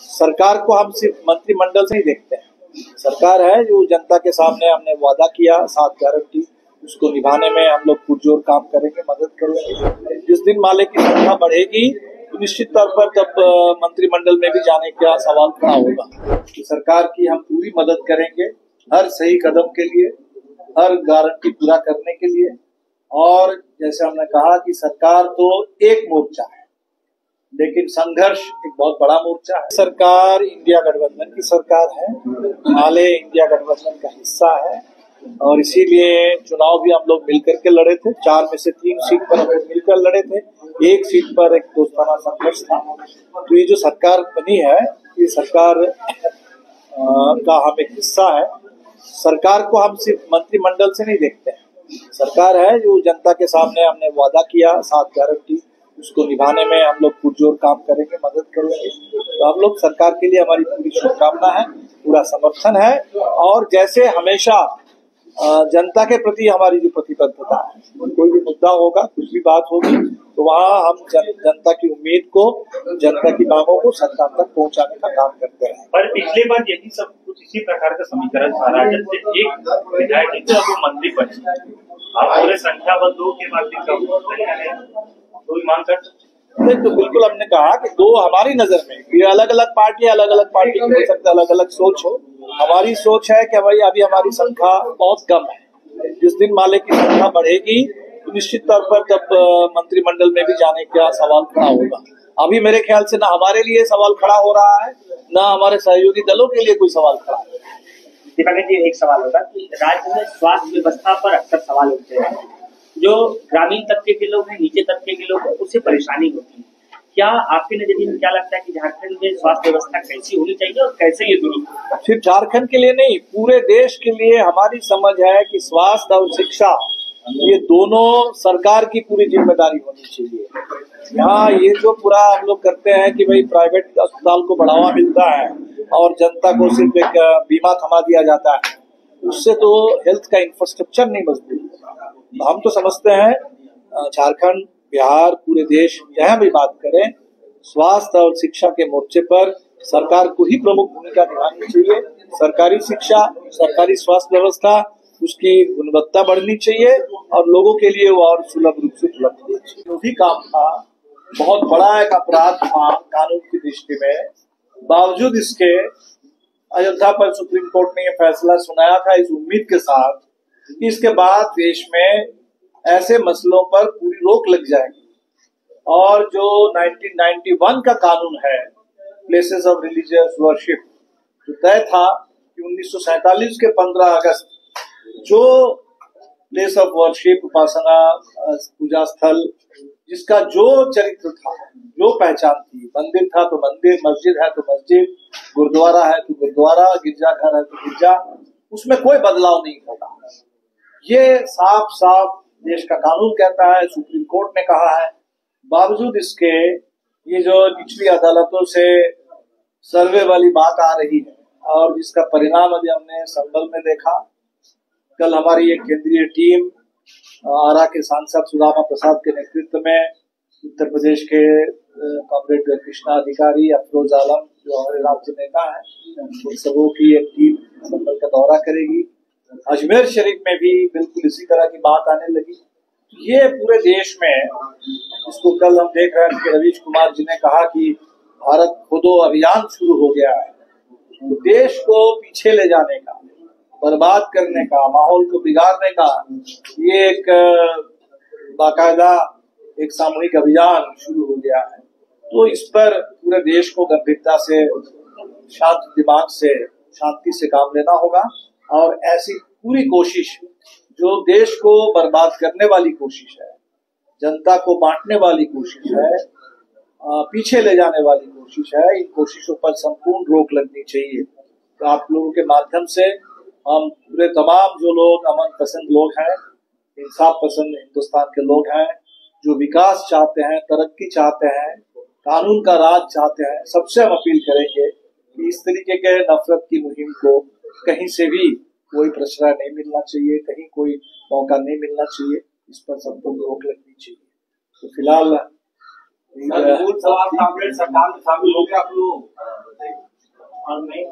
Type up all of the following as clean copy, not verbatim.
सरकार को हम सिर्फ मंत्रिमंडल से ही देखते हैं। सरकार है जो जनता के सामने हमने वादा किया 7 गारंटी, उसको निभाने में हम लोग पुरजोर काम करेंगे, मदद करेंगे। जिस दिन माले की संख्या बढ़ेगी तो निश्चित तौर पर तब मंत्रिमंडल में भी जाने का सवाल खड़ा होगा। कि सरकार की हम पूरी मदद करेंगे हर सही कदम के लिए, हर गारंटी पूरा करने के लिए। और जैसे हमने कहा कि सरकार तो एक मोर्चा है, लेकिन संघर्ष एक बहुत बड़ा मोर्चा है। सरकार इंडिया गठबंधन की सरकार है, माले इंडिया गठबंधन का हिस्सा है और इसीलिए चुनाव भी हम लोग मिलकर के लड़े थे। 4 में से 3 सीट पर हम लोग मिलकर लड़े थे, 1 सीट पर एक दोस्ताना संघर्ष था। तो ये जो सरकार बनी है, ये सरकार का हम एक हिस्सा है। सरकार को हम सिर्फ मंत्रिमंडल से नहीं देखते हैं। सरकार है जो जनता के सामने हमने वादा किया 7 गारंटी, उसको निभाने में हम लोग पुरजोर काम करेंगे, मदद करेंगे। तो हम लोग सरकार के लिए हमारी पूरी शुभकामना है, पूरा समर्थन है। और जैसे हमेशा जनता के प्रति हमारी जो प्रतिबद्धता है, कोई भी मुद्दा होगा, कुछ भी बात होगी, तो वहाँ हम जनता की उम्मीद को, जनता की मांगों को सरकार तक पहुँचाने का काम करते हैं। पर पिछले बार यही सब कुछ इसी प्रकार का समीकरण था, राजद से एक विधायक थे, अब वो मंत्री बने। आप पूरे संख्याबद्ध के बाद कोई मांग कर नहीं, तो बिल्कुल हमने कहा कि दो हमारी नजर में ये अलग अलग पार्टी की हो सकता है, अलग अलग सोच हो। हमारी सोच है कि भाई अभी हमारी संख्या बहुत कम है। जिस दिन माले की संख्या बढ़ेगी तो निश्चित तौर पर तब मंत्रिमंडल में भी जाने का सवाल खड़ा होगा। अभी मेरे ख्याल से ना हमारे लिए सवाल खड़ा हो रहा है, ना हमारे सहयोगी दलों के लिए कोई सवाल खड़ा है। दीपांकर जी, एक सवाल होगा कि राज्य में स्वास्थ्य व्यवस्था पर अक्सर सवाल उठते हैं। जो ग्रामीण तबके के लोग हैं, नीचे तबके के लोग हैं, उससे परेशानी होती है। क्या आपके नजरिए में क्या लगता है कि झारखंड में स्वास्थ्य व्यवस्था कैसी होनी चाहिए और कैसे ये दुरुस्त? सिर्फ झारखंड के लिए नहीं, पूरे देश के लिए हमारी समझ है कि स्वास्थ्य और शिक्षा ये दोनों सरकार की पूरी जिम्मेदारी होनी चाहिए। यहाँ ये जो पूरा हम लोग करते हैं कि भाई प्राइवेट अस्पताल को बढ़ावा मिलता है और जनता को सिर्फ एक बीमा थमा दिया जाता है, उससे तो हेल्थ का इंफ्रास्ट्रक्चर नहीं मजबूत होता। हम तो समझते हैं झारखंड, बिहार, पूरे देश जहाँ भी बात करें, स्वास्थ्य और शिक्षा के मोर्चे पर सरकार को ही प्रमुख भूमिका निभानी चाहिए। सरकारी शिक्षा, सरकारी स्वास्थ्य व्यवस्था, उसकी गुणवत्ता बढ़नी चाहिए और लोगों के लिए वो और सुलभ रूप से उपलब्ध होनी चाहिए। जो भी काम था, बहुत बड़ा एक अपराध था कानून की दृष्टि में, बावजूद इसके अयोध्या पर सुप्रीम कोर्ट ने यह फैसला सुनाया था इस उम्मीद के साथ कि इसके बाद देश में ऐसे मसलों पर पूरी रोक लग जाएगी। और जो 1991 का कानून है, प्लेसेस ऑफ रिलीजियस वर्शिप, जो तय था कि 1947 के 15 अगस्त जो प्लेस ऑफ वर्शिप, उपासना, पूजा स्थल, जिसका जो चरित्र था, जो पहचान थी, मंदिर था तो मंदिर, मस्जिद है तो मस्जिद, गुरुद्वारा है तो गुरुद्वारा, गिरजाघर है तो गिरजा, उसमें कोई बदलाव नहीं होगा। ये साफ साफ देश का कानून कहता है, सुप्रीम कोर्ट ने कहा है। बावजूद इसके ये जो निचली अदालतों से सर्वे वाली बात आ रही है और जिसका परिणाम अभी हमने संभल में देखा। कल हमारी एक केंद्रीय टीम आरा के सांसद सुदामा प्रसाद के नेतृत्व में उत्तर प्रदेश के कॉमरेड कृष्णा अधिकारी, अफरोज आलम जो हमारे राज्य नेता है, उन सबों की एक टीम संभल का दौरा करेगी। अजमेर शरीफ में भी बिल्कुल इसी तरह की बात आने लगी। ये पूरे देश में, इसको कल हम देख रहे हैं कि रवीश कुमार जी ने कहा कि भारत खोदो अभियान शुरू हो गया है। तो देश को पीछे ले जाने का, बर्बाद करने का, माहौल को बिगाड़ने का ये एक बाकायदा एक सामूहिक अभियान शुरू हो गया है। तो इस पर पूरे देश को गंभीरता से, शांत दिमाग से, शांति से काम लेना होगा और ऐसी पूरी कोशिश जो देश को बर्बाद करने वाली कोशिश है, जनता को बांटने वाली कोशिश है, पीछे ले जाने वाली कोशिश है, इन कोशिशों पर संपूर्ण रोक लगनी चाहिए। तो आप लोगों के माध्यम से हम पूरे तमाम जो लोग अमन पसंद लोग हैं, इंसाफ पसंद हिंदुस्तान के लोग हैं, जो विकास चाहते हैं, तरक्की चाहते हैं, कानून का राज चाहते हैं, सबसे हम अपील करेंगे कि इस तरीके के नफरत की मुहिम को कहीं से भी कोई प्रश्रय नहीं मिलना चाहिए, कहीं कोई मौका नहीं मिलना चाहिए, इस पर संपूर्ण रोक लगनी चाहिए। तो फिलहाल सरकार में शामिल हो गया आप लोग। और मैं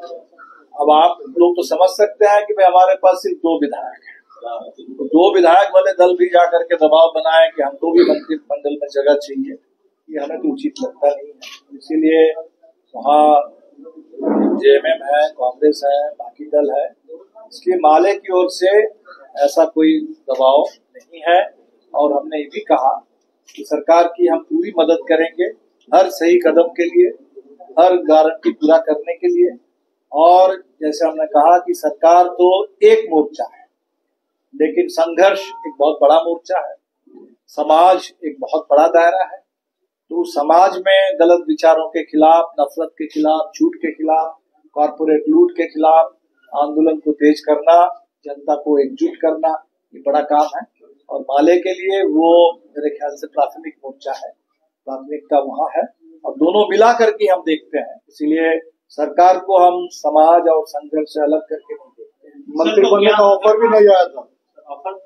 अब आप लोग तो समझ सकते हैं कि भाई हमारे पास सिर्फ 2 विधायक हैं, तो 2 विधायक वाले दल भी जाकर के दबाव बनाए कि हमको भी मंत्रिमंडल में जगह चाहिए, ये हमें तो उचित लगता नहीं है। इसीलिए वहाँ जेएमएम है, कांग्रेस है, बाकी दल है, इसलिए माले की ओर से ऐसा कोई दबाव नहीं है। और हमने ये भी कहा कि सरकार की हम पूरी मदद करेंगे हर सही कदम के लिए, हर गारंटी पूरा करने के लिए। और जैसे हमने कहा कि सरकार तो एक मोर्चा है, लेकिन संघर्ष एक बहुत बड़ा मोर्चा है, समाज एक बहुत बड़ा दायरा है। तो समाज में गलत विचारों के खिलाफ, नफरत के खिलाफ, झूठ के खिलाफ, कॉर्पोरेट लूट के खिलाफ आंदोलन को तेज करना, जनता को एकजुट करना, ये बड़ा काम है। और माले के लिए वो मेरे ख्याल से प्राथमिक मोर्चा है, प्राथमिकता वहाँ है, और दोनों मिला करके हम देखते हैं। इसीलिए सरकार को हम समाज और संघर्ष से अलग करके नहीं देखते हैं। मंत्री बनने का ऑफर भी नहीं आया था। ऑफर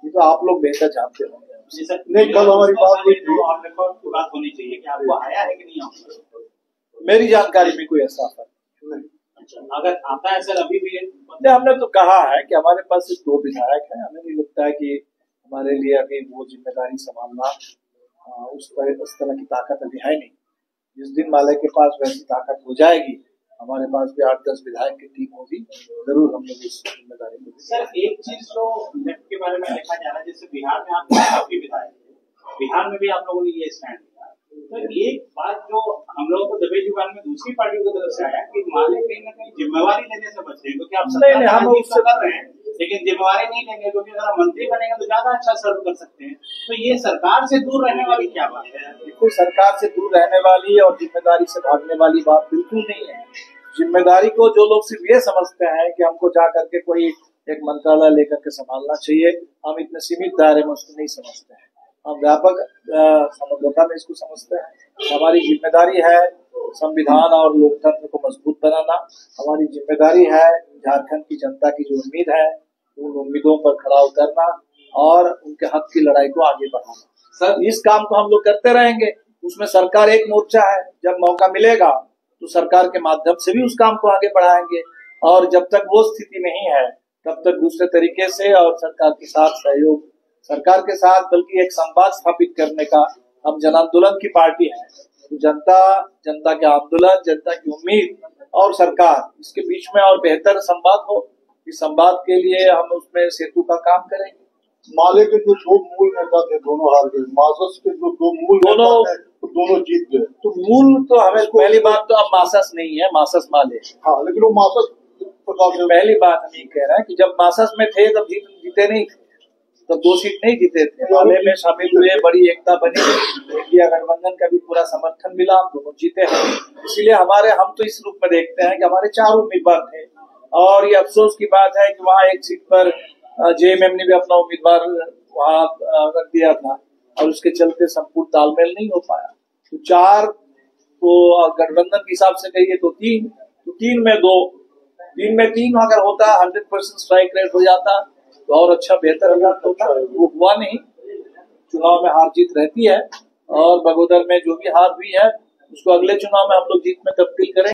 ये तो आप लोग बेहतर जानते होंगे। नहीं, कल हमारी बात हुई थी, बात होनी चाहिए कि आपको आया है कि नहीं ऑफर? मेरी जानकारी में कोई ऐसा ऑफर नहीं। अच्छा, अगर आता है सर अभी भी हमने तो कहा है कि हमारे पास सिर्फ 2 विधायक हैं, हमें नहीं लगता है कि हमारे लिए अभी वो जिम्मेदारी संभालना उस तरह की ताकत अभी है नहीं। जिस दिन माले के पास वैसी ताकत हो जाएगी, हमारे पास भी 8-10 विधायक की टीम होगी, जरूर हम लोग इस जिम्मेदारी को। सर एक चीज तो नेट के बारे में देखा जा रहा है, जैसे बिहार में आप काफी विधायक थे, बिहार में भी आप लोगों ने ये स्टैंड लिया। तो एक बात जो हम लोगों को दबे जुबान में दूसरी पार्टियों की तरफ से आया कि माले कहीं न कहीं जिम्मेवारी लेने से बच रहे हैं, क्योंकि आप हम उससे कर रहे हैं, लेकिन जिम्मेवारी नहीं लेंगे, क्योंकि अगर हम मंत्री बनेंगे तो ज्यादा अच्छा सर्व कर सकते हैं। तो ये सरकार से दूर रहने वाली क्या बात है? बिल्कुल सरकार से दूर रहने वाली और जिम्मेदारी से भागने वाली बात बिल्कुल नहीं है। जिम्मेदारी को जो लोग सिर्फ ये समझते हैं कि हमको जा करके कोई एक मंत्रालय लेकर के संभालना चाहिए, हम इतने सीमित दायरे में उसको नहीं समझते हैं। हम व्यापक समग्रता में इसको समझते हैं। हमारी जिम्मेदारी है संविधान और लोकतंत्र को मजबूत बनाना। हमारी जिम्मेदारी है झारखंड की जनता की जो उम्मीद है, उन उम्मीदों पर खड़ा उतरना और उनके हक की लड़ाई को आगे बढ़ाना। सर इस काम को हम लोग करते रहेंगे। उसमें सरकार एक मोर्चा है, जब मौका मिलेगा तो सरकार के माध्यम से भी उस काम को आगे बढ़ाएंगे। और जब तक वो स्थिति नहीं है, तब तक दूसरे तरीके से और सरकार के साथ सहयोग, सरकार के साथ बल्कि एक संवाद स्थापित करने का, हम जन आंदोलन की पार्टी है, तो जनता के आंदोलन, जनता की उम्मीद और सरकार, इसके बीच में और बेहतर संवाद हो। इस संवाद के लिए हम उसमें सेतु का काम करेंगे। माले के जो 2 मूल नेता थे दोनों हार गए, मासस के जो 2 मूल नेता थे दोनों जीत गए। तो मूल तो हमें पहली बात तो अब मासस नहीं है, मासस माले। हाँ, लेकिन वो मासस पहली बात हम ये कह रहे हैं कि जब मासस में थे तब जीते नहीं थे, तब 2 सीट नहीं जीते थे। माले में शामिल हुए, बड़ी एकता बनी, इंडिया गठबंधन का भी पूरा समर्थन मिला, हम दोनों जीते हैं। इसीलिए हम तो इस रूप में देखते हैं कि हमारे 4 उम्मीदवार थे, और ये अफसोस की बात है कि वहाँ एक सीट पर जेएमएम ने भी अपना उम्मीदवार वहाँ रख दिया था, और उसके चलते संपूर्ण तालमेल नहीं हो पाया। तो 4 तो गठबंधन के हिसाब से कहिए तो 3, तो 3 में 2, 3 में 3 अगर होता, 100% स्ट्राइक रेट हो जाता तो और अच्छा बेहतर होता। वो हुआ नहीं। चुनाव में हार जीत रहती है, और बगोदर में जो भी हार हुई है उसको अगले चुनाव में हम लोग जीत में तब्दील करेंगे।